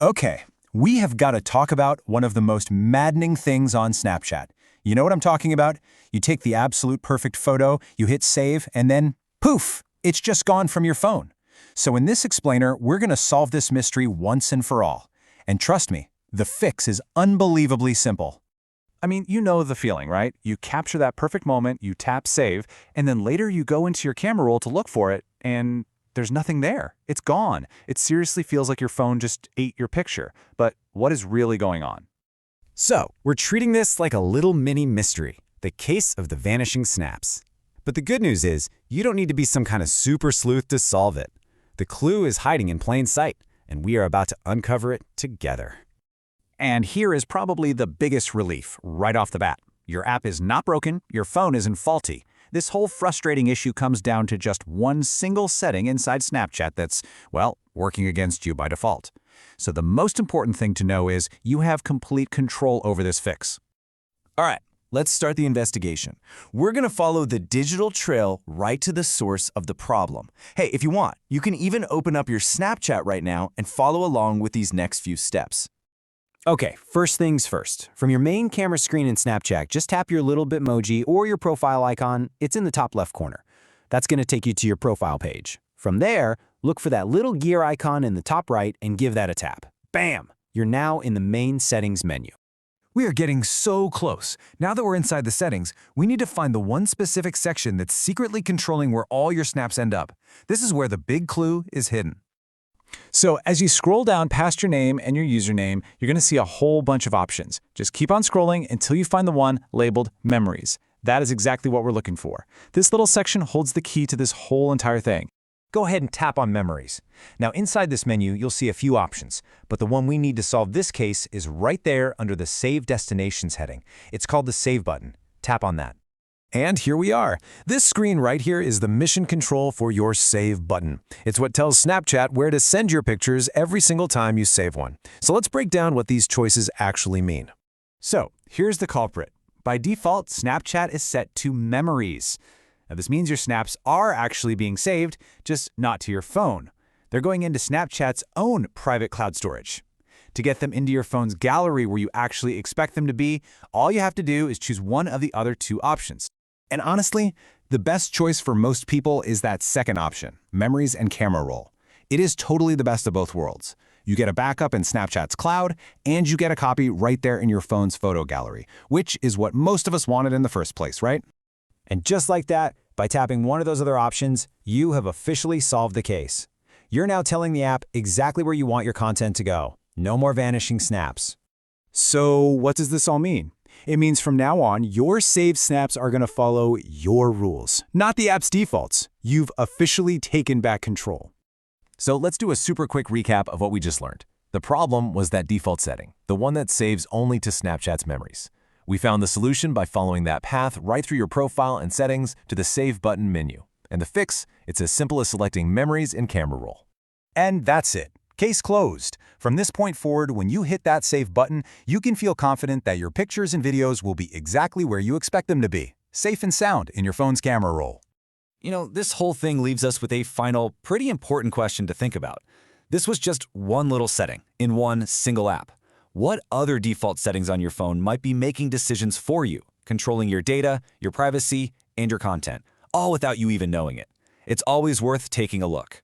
Okay, we have got to talk about one of the most maddening things on Snapchat. You know what I'm talking about? You take the absolute perfect photo, you hit save, and then poof, it's just gone from your phone. So in this explainer, we're going to solve this mystery once and for all. And trust me, the fix is unbelievably simple. I mean, you know the feeling, right? You capture that perfect moment, you tap save, and then later you go into your camera roll to look for it, and there's nothing there. It's gone. It seriously feels like your phone just ate your picture. But what is really going on? So, we're treating this like a little mini mystery, the case of the vanishing snaps. But the good news is, you don't need to be some kind of super sleuth to solve it. The clue is hiding in plain sight, and we are about to uncover it together. And here is probably the biggest relief right off the bat. Your app is not broken, your phone isn't faulty. This whole frustrating issue comes down to just one single setting inside Snapchat that's, well, working against you by default. So the most important thing to know is you have complete control over this fix. All right, let's start the investigation. We're going to follow the digital trail right to the source of the problem. Hey, if you want, you can even open up your Snapchat right now and follow along with these next few steps. Okay, first things first. From your main camera screen in Snapchat, just tap your little Bitmoji or your profile icon. It's in the top left corner. That's going to take you to your profile page. From there, look for that little gear icon in the top right and give that a tap. Bam! You're now in the main settings menu. We are getting so close. Now that we're inside the settings, we need to find the one specific section that's secretly controlling where all your snaps end up. This is where the big clue is hidden. So as you scroll down past your name and your username, you're going to see a whole bunch of options. Just keep on scrolling until you find the one labeled Memories. That is exactly what we're looking for. This little section holds the key to this whole entire thing. Go ahead and tap on Memories. Now inside this menu, you'll see a few options, but the one we need to solve this case is right there under the Save Destinations heading. It's called the Save button. Tap on that. And here we are. This screen right here is the mission control for your Save button. It's what tells Snapchat where to send your pictures every single time you save one. So let's break down what these choices actually mean. So here's the culprit. By default, Snapchat is set to Memories. Now this means your snaps are actually being saved, just not to your phone. They're going into Snapchat's own private cloud storage. To get them into your phone's gallery where you actually expect them to be, all you have to do is choose one of the other two options. And honestly, the best choice for most people is that second option, Memories and Camera Roll. It is totally the best of both worlds. You get a backup in Snapchat's cloud, and you get a copy right there in your phone's photo gallery, which is what most of us wanted in the first place, right? And just like that, by tapping one of those other options, you have officially solved the case. You're now telling the app exactly where you want your content to go. No more vanishing snaps. So what does this all mean? It means from now on, your saved snaps are going to follow your rules, not the app's defaults. You've officially taken back control. So let's do a super quick recap of what we just learned. The problem was that default setting, the one that saves only to Snapchat's memories. We found the solution by following that path right through your profile and settings to the Save button menu. And the fix, it's as simple as selecting Memories and Camera Roll. And that's it. Case closed. From this point forward, when you hit that Save button, you can feel confident that your pictures and videos will be exactly where you expect them to be, safe and sound in your phone's camera roll. You know, this whole thing leaves us with a final, pretty important question to think about. This was just one little setting in one single app. What other default settings on your phone might be making decisions for you, controlling your data, your privacy, and your content, all without you even knowing it? It's always worth taking a look.